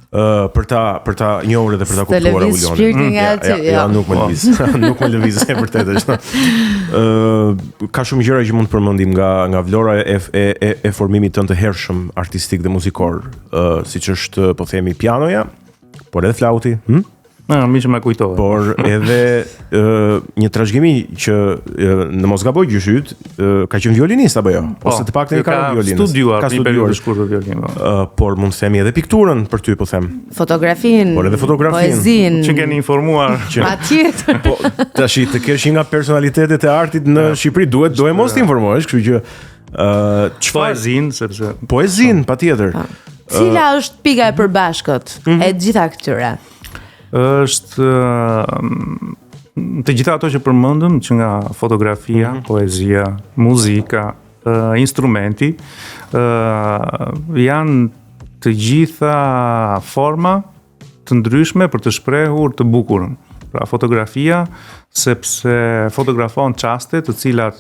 për ta njohur dhe për ta kuptuar Ullonin. Ja, nuk më lëviz. Nuk më lëviz e vërtet është. Ka shumë gjëra që mund të përmendim nga vlora e formimit tënd të hershëm artistik dhe muzikor, siç është po themi pianoja, por edhe flauti, mi që më kujtove. Por edhe një trashëgimi që në mos gaboj gjyshit, ka qenë violinist apo jo? Ose të paktën ka violinist. Ka studiuar një shkurtër violin. Por mund të themi edhe pikturën për ty, po them. Fotografinë. Por edhe fotografinë. Poezinë. Që keni informuar. Patjetër. Po tash të kesh nga personalitetet e artit në Shqipëri do e mos të informohesh, kështu që poezinë, sepse poezinë patjetër. Cila është pika e përbashkët e gjitha këtyre? Është të gjitha ato që përmendëm, që nga fotografia, poezia, muzika, instrumenti, janë të gjitha forma të ndryshme për të shprehur të bukurën. Pra fotografia, sepse fotografon çaste të cilat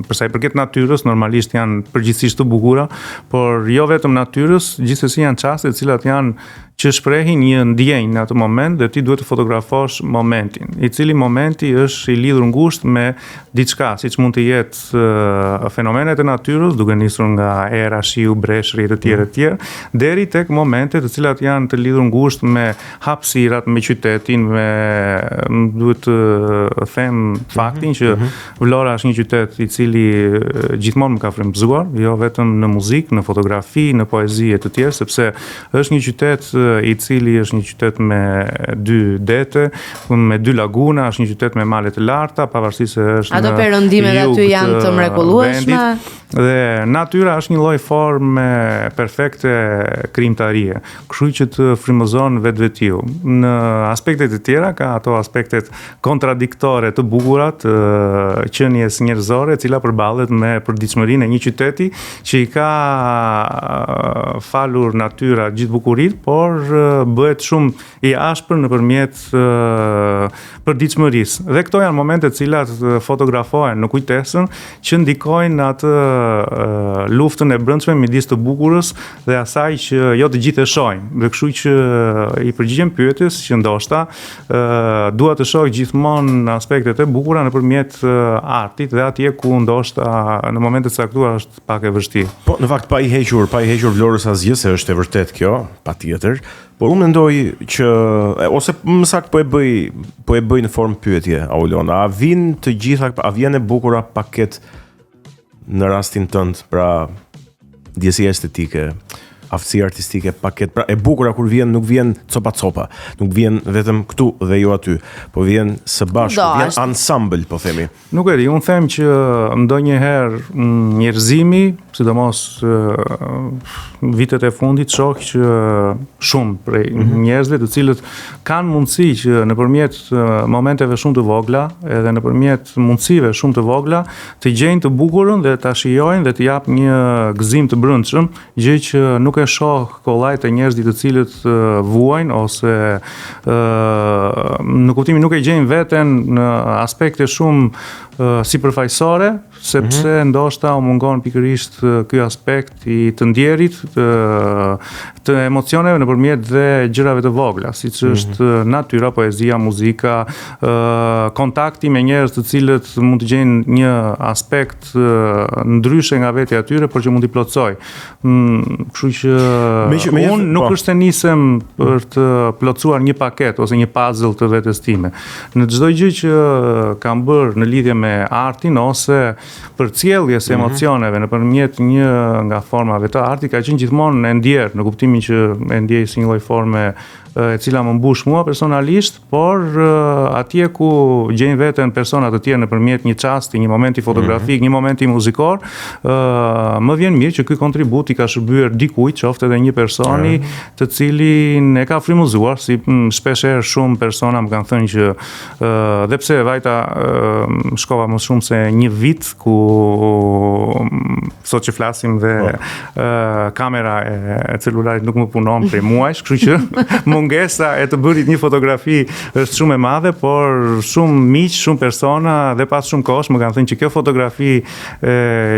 për sa i përket natyrës normalisht janë përgjithsisht të bukura, por jo vetëm natyrës, gjithsesi janë çaste të cilat janë që shprehin një ndjenjë në atë moment dhe ti duhet të fotografosh momentin, i cili momenti është i lidhur ngushtë me diçka, siç mund të jetë fenomenet e natyrës, duke nisur nga era, shiu, breshri e të tjerë, deri tek momente të cilat janë të lidhur ngushtë me hapësirat, me qytetin, duhet të them faktin që Vlora është një qytet i cili gjithmonë më ka frymëzuar, jo vetëm në muzikë, në fotografi, në poezi e të tjerë, sepse është një qytet i cili është një qytet me 2 dete, me 2 laguna, është një qytet me male të larta, pavarësisht se është ato perëndimet aty janë të mrekullueshme. Dhe natyra është një lloj forme perfekte krijimtarie, kështu që të frymëzon vetvetiu. Në aspektet e tjera ka ato aspektet kontradiktore të bukura të qenies njerëzore, e cila përballet me përditshmërinë e një qyteti që i ka falur natyra gjithë bukuritë, por bëhet shumë i ashpër nëpërmjet përditshmërisë. Dhe këto janë momente të cilat fotografohen në kujtesën që ndikojnë atë luftën e brendshme midis të bukurës dhe asaj që jo të gjithë e shohin. Dhe kështu që i përgjigjem pyetjes që ndoshta dua të shoh gjithmonë aspektet e bukura nëpërmjet artit dhe atje ku ndoshta në momente të caktuara është pak e vështirë. Po në fakt pa i hequr Vlorës asgjë, se është e vërtet kjo, patjetër. Por unë mendoj që ose më saktë po e bëj në formë pyetje, Aulona, a vin të gjitha, a vjen e bukura paket në rastin tënd, pra ndjesia estetike, aftësia artistike, paket, pra e bukura kur vjen, nuk vjen copa, nuk vjen vetëm këtu dhe jo aty, po vjen së bashku, vjen ensemble, po themi. Nuk e di, unë them që ndonjëherë njerëzimi, sidomos vitet e fundit, shoh që shumë prej njerëzve të cilët kanë mundësi që nëpërmjet momenteve shumë të vogla, edhe nëpërmjet mundësive shumë të vogla, të gjejnë të bukurën dhe ta shijojnë dhe të jap një gëzim të brendshëm, gjë që nuk e shoh kollajt e njerëzit të cilët vuajnë ose në kuptimin nuk e gjejnë veten në aspekte shumë sipërfaqësore, sepse ndoshta u mungon pikërisht ky aspekt i të ndjerit, të emocioneve nëpërmjet dhe gjërave të vogla, siç është natyra, poezia, muzika, kontakti me njerëz të cilët mund të gjejnë një aspekt ndryshe nga vetja e tyre, por që mund t'i plotësoj. Kështu që unë nuk është të nisem për të plotësuar një paket ose një puzzle të vetes time. Në çdo gjë që kam bërë në lidhje me artin ose përcjelljes së emocioneve nëpërmjet një nga formave të artit, ka qenë gjithmonë e ndjerë, në kuptimin që e ndjej si një lloj forme e cila më mbush mua personalisht, por atje ku gjejnë veten persona të tjerë nëpërmjet një çasti, një momenti fotografik, një momenti muzikor, më vjen mirë që ky kontribut i ka shërbyer dikujt, qoftë edhe një personi të cilin e ka frymëzuar, si shpeshherë shumë persona më kanë thënë që dhe pse vajta shkova më shumë se një vit ku sot që flasim dhe kamera e celularit nuk më punon prej muajsh, kështu që mungesa e të bërit një fotografi është shumë e madhe, por shumë miq, shumë persona dhe pas shumë kohësh më kanë thënë që kjo fotografi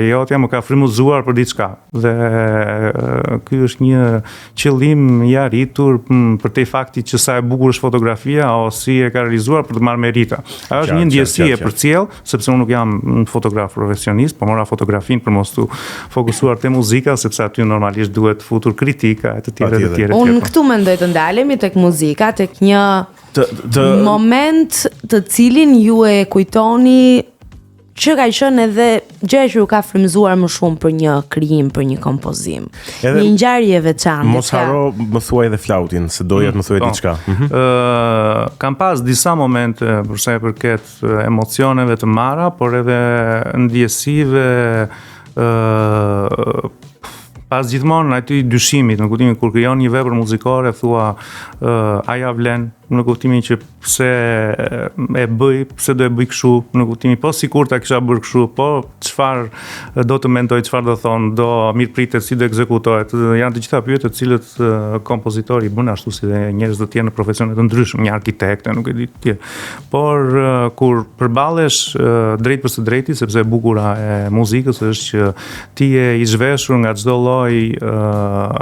jotja më ka frymëzuar për diçka. Dhe ky është një qëllim i arritur për te fakti që sa e bukur është fotografia o si e ka realizuar për të marrë merita. Ajo është një ndjesi e përcjell, sepse unë nuk jam fotograf profesionist, po mora fotografin për mos tu fokusuar te muzika, sepse aty normalisht duhet futur kritika e të tjerë. Unë këtu mendoj të ndalemi tek muzika, tek një moment të cilin ju e kujtoni që ka qenë edhe gjë që ju ka frymëzuar më shumë për një krijim, për një kompozim. Një ngjarje e veçantë. Mos haro më thuaj edhe flautin, se doja të më thuaj diçka. Kam pas disa momente për sa i përket emocioneve të marra, por edhe ndjesive pas gjithmonë aty dyshimit, në kuptimin kur krijon një vepër muzikore, thua a ja vlen, në kuptimin që pse e bëj, pse do e bëj kështu, në kuptimin po sikur ta kisha bërë kështu, po çfarë do të mendoj, çfarë do thon, do mirëpritet, si do ekzekutohet. Janë të gjitha pyetje të cilët kompozitori bën ashtu si dhe njerëz të tjerë në profesione të ndryshëm, një arkitekte, nuk e di ti. Por kur përballesh drejt për së drejti, sepse e bukura e muzikës është që ti je i zhveshur nga çdo lloj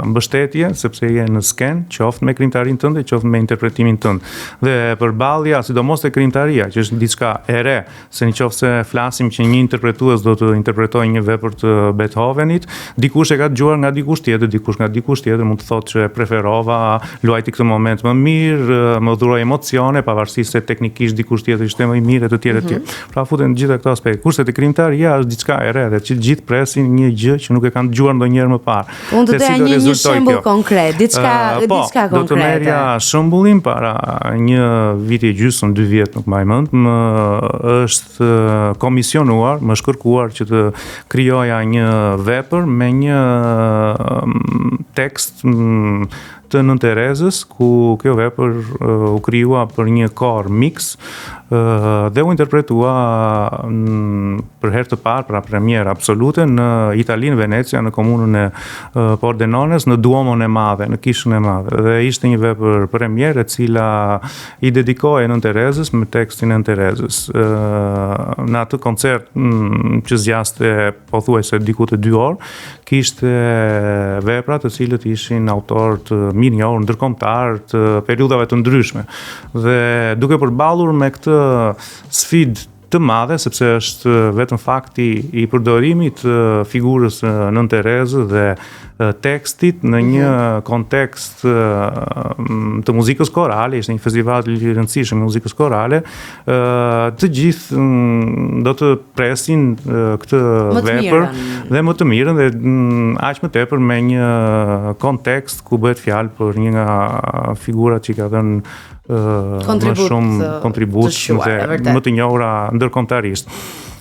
mbështetje, sepse je në sken, qoftë me krijimtarinë tënde, qoftë me interpretimin tënd. Dhe përballja, sidomos te krijimtaria, që është diçka e re, se nëse flasim që një interpretues do të interpretojë një vepër të Beethovenit, dikush e ka dëgjuar nga dikush tjetër mund të thotë që e preferova, luajti këtë moment më mirë, më dhuroi emocione, pavarësisht se teknikisht dikush tjetër ishte më i mirë e të tjerë. Pra futen gjitha këto aspekte. Kurse te krijimtaria është diçka e re, dhe që gjithë presin një gjë që nuk e kanë dëgjuar ndonjëherë më parë. Unë të të një shembull konkret, diçka konkrete. Do të merja shembullin para një viti e gjysmë, 2 vjet nuk mbaj mend, më është komisionuar, më shkërkuar që të krijoja një vepër me një tekst të Nën Terezës, ku kjo vepër u krijua për një kor mix dhe u interpretua për herë të parë, pra premierë absolute në Italinë, Venecia, në komunën e Pordenones, në Duomon e Madhe, në Kishën e Madhe. Dhe ishte një vepër premierë e cila i dedikohej Nën Terezës me tekstin Nën Terezës. Në atë koncert që zgjaste pothuajse diku të 2 orë, kishte vepra të cilët ishin autor të mirë njohur ndërkombëtar të periudhave të ndryshme. Dhe duke përballur me këtë sfidë të madhe, sepse është vetëm fakti i përdorimit të figurës Nën Terezë dhe tekstit në një kontekst të muzikës korale, ishte një festival i rëndësishëm i muzikës korale, të gjithë do të presin këtë vepër dhe më të mirën, dhe aq më tepër me një kontekst ku bëhet fjalë për një nga figurat që ka dhënë më shumë kontribut dhe më të njohura ndërkombëtarisht.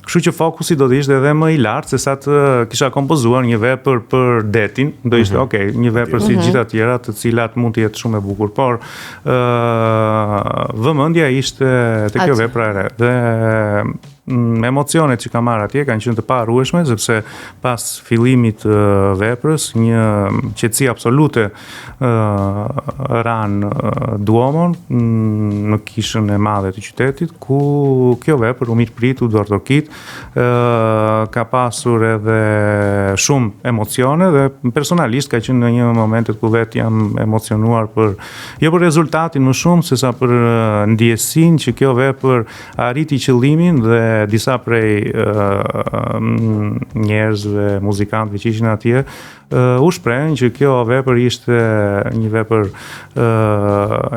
Kështu që fokusi do të ishte edhe më i lartë se sa të kisha kompozuar një vepër për detin, do ishte një vepër si gjitha tjera, të cilat mund të jetë shumë e bukur, por vëmendja ishte te kjo vepra e re. Dhe emocionet që kam marrë atje kanë qenë të paharrueshme, sepse pas fillimit të veprës, një qetësi absolute ran Duomon në Kishën e Madhe të qytetit, ku kjo vepër u mirëpritu, dortokit, ka pasur edhe shumë emocione dhe personalisht ka qenë në një momentet ku vetë jam emocionuar jo për rezultatin më shumë se sa për ndjesinë që kjo vepër arriti qëllimin, dhe disa prej njerëzve, muzikantëve që ishin atje, u shprehen që kjo vepër ishte një vepër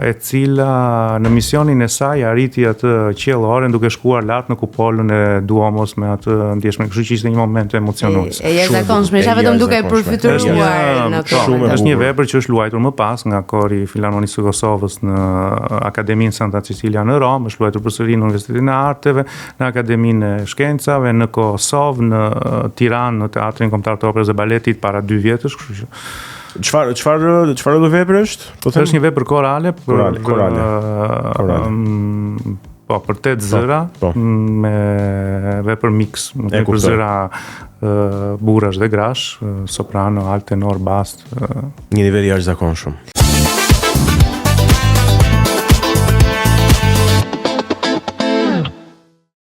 e cila në misionin e saj arriti atë qiellore duke shkuar lart në kupolën e Duomos me atë ndjeshmëri. Kështu që ishte një moment emocionues. E jashtëzakonshme, isha vetëm duke përfituar në këtë. Është një vepër që është luajtur më pas nga Kori Filharmonisë së Kosovës në Akademinë Santa Cecilia në Rom, është luajtur përsëri në Universitetin e Arteve, në Akademinë e Shkencave, në Kosovë, në Tiranë, në Teatrin Kombëtar të Operës dhe Baletit para 2 vjetësh, kështu që Çfarë do vepër është? Është një vepër korale. Po, për 8 zëra dhe për mix, për zëra burrash dhe grash, soprano, alt, tenor, bas. Një nivel i jashtëzakonshëm.